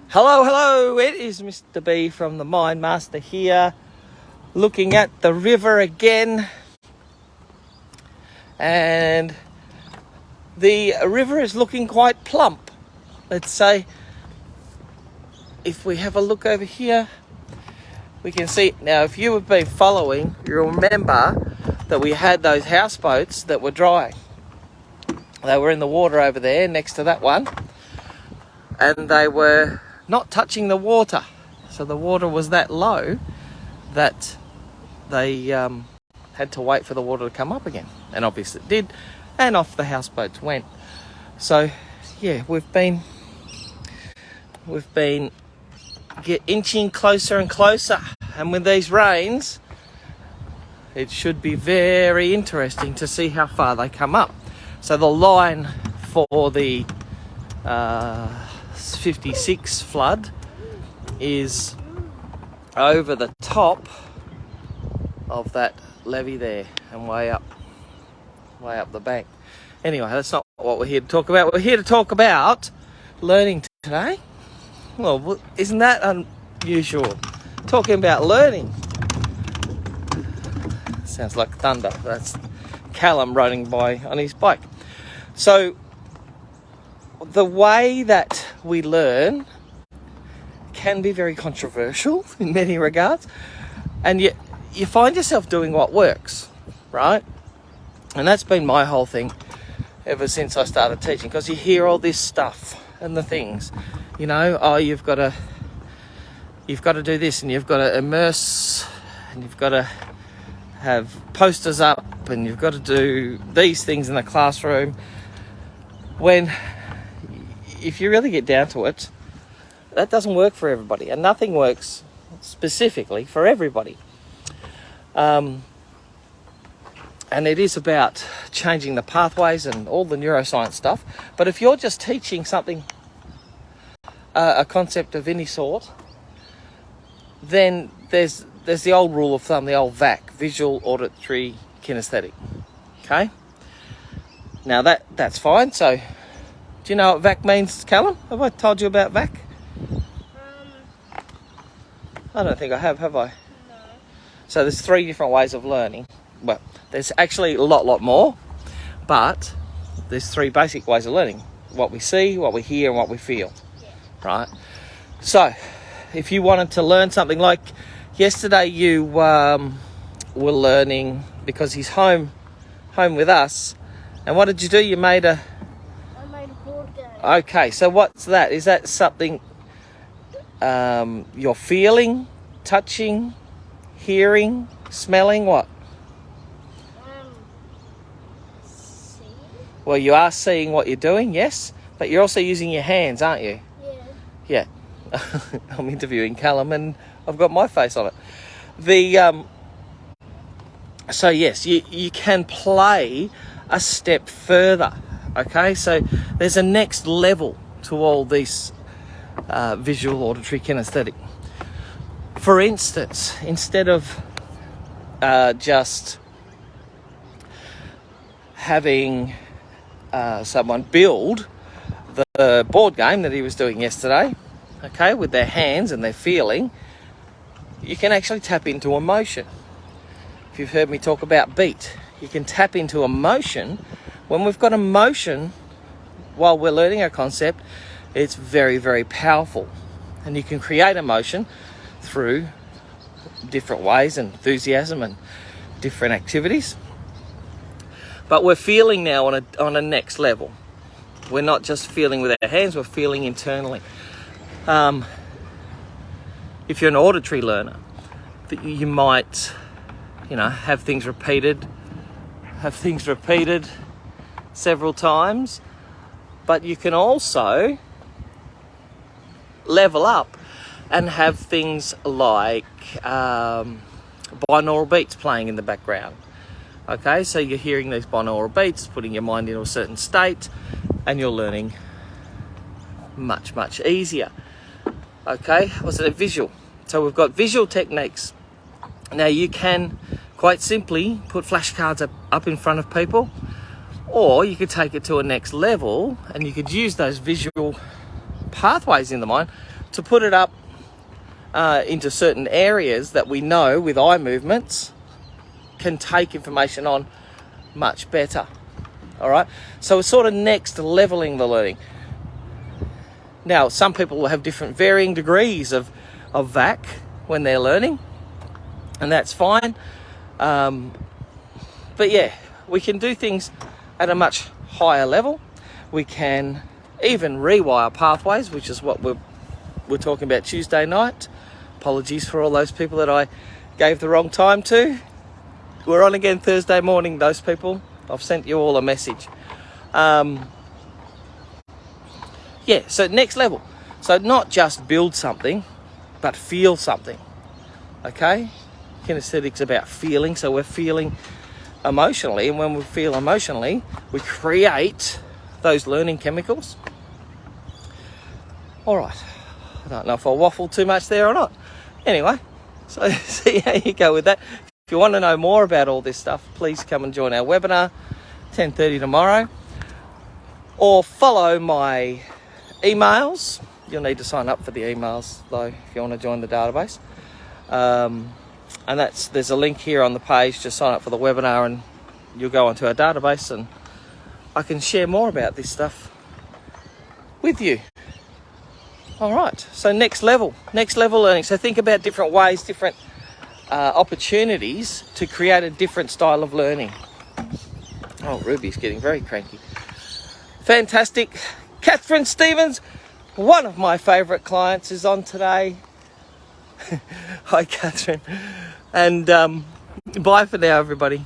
Hello, hello, it is Mr. B from the Mind Master here, looking at the river again. And the river is looking quite plump. Let's say, if we have a look over here, we can see. Now, if you have been following, you'll remember that we had those houseboats that were dry. They were in the water over there next to that one, and they were not touching the water. So the water was that low that they had to wait for the water to come up again. And obviously it did, and off the houseboats went. So yeah, we've been inching closer and closer. And with these rains, it should be very interesting to see how far they come up. So the line for the 56 flood is over the top of that levee there and way up the bank. Anyway, that's not what we're here to talk about. We're here to talk about learning today. Well, isn't that unusual? Talking about learning. Sounds like thunder. That's Callum riding by on his bike. So the way that we learn can be very controversial in many regards, and yet you find yourself doing what works, right? And that's been my whole thing ever since I started teaching, because you hear all this stuff and the things, you've got to do this, and you've got to immerse, and you've got to have posters up, and you've got to do these things in the classroom, when if you really get down to it, that doesn't work for everybody, and nothing works specifically for everybody. And it is about changing the pathways and all the neuroscience stuff. But if you're just teaching something, a concept of any sort, then there's the old rule of thumb, the old VAC, visual, auditory, kinesthetic. Okay? Now that's fine. So, do you know what VAC means, Callum? Have I told you about VAC? I don't think I have I? No. So there's 3 different ways of learning. Well, there's actually a lot more, but there's 3 basic ways of learning. What we see, what we hear, and what we feel. Yeah. Right? So, if you wanted to learn something, like yesterday you were learning, because he's home with us, and what did you do? I made a board game. Okay, so what's that? Is that something you're feeling, touching, hearing, smelling, what? Seeing. Well, you are seeing what you're doing, yes, but you're also using your hands, aren't you? Yeah. Yeah. I'm interviewing Callum and I've got my face on it. So yes, you can play a step further, okay? So there's a next level to all this visual, auditory, kinesthetic. For instance, instead of just having someone build the board game that he was doing yesterday, okay, with their hands and their feeling, you can actually tap into emotion. If you've heard me talk about beat, you can tap into emotion. When we've got emotion while we're learning a concept, it's very, very powerful. And you can create emotion through different ways, enthusiasm and different activities. But we're feeling now on a next level. We're not just feeling with our hands, we're feeling internally. If you're an auditory learner, you might, have things repeated several times, but you can also level up and have things like binaural beats playing in the background. Okay, so you're hearing these binaural beats, putting your mind into a certain state, and you're learning much, much easier. Okay, what's it? Visual. So we've got visual techniques. Now you can quite simply put flashcards up in front of people, or you could take it to a next level and you could use those visual pathways in the mind to put it up into certain areas that we know with eye movements can take information on much better. All right, so it's sort of next leveling the learning. Now, some people will have different varying degrees of VAC when they're learning, and that's fine. But yeah, we can do things at a much higher level. We can even rewire pathways, which is what we're talking about Tuesday night. Apologies for all those people that I gave the wrong time to. We're on again Thursday morning, those people. I've sent you all a message. Yeah, so next level. So not just build something, but feel something. Okay? Kinesthetics about feeling, so we're feeling emotionally, and when we feel emotionally, we create those learning chemicals. All right. I don't know if I waffled too much there or not. Anyway, so see how you go with that. If you want to know more about all this stuff, please come and join our webinar, 10:30 tomorrow. Or follow my emails. You'll need to sign up for the emails, though, if you want to join the database. And there's a link here on the page. Just sign up for the webinar and you'll go onto our database and I can share more about this stuff with you. All right, so next level learning. So think about different ways, different opportunities to create a different style of learning. Oh, Ruby's getting very cranky. Fantastic. Catherine Stevens, one of my favourite clients, is on today. Hi, Catherine. And bye for now, everybody.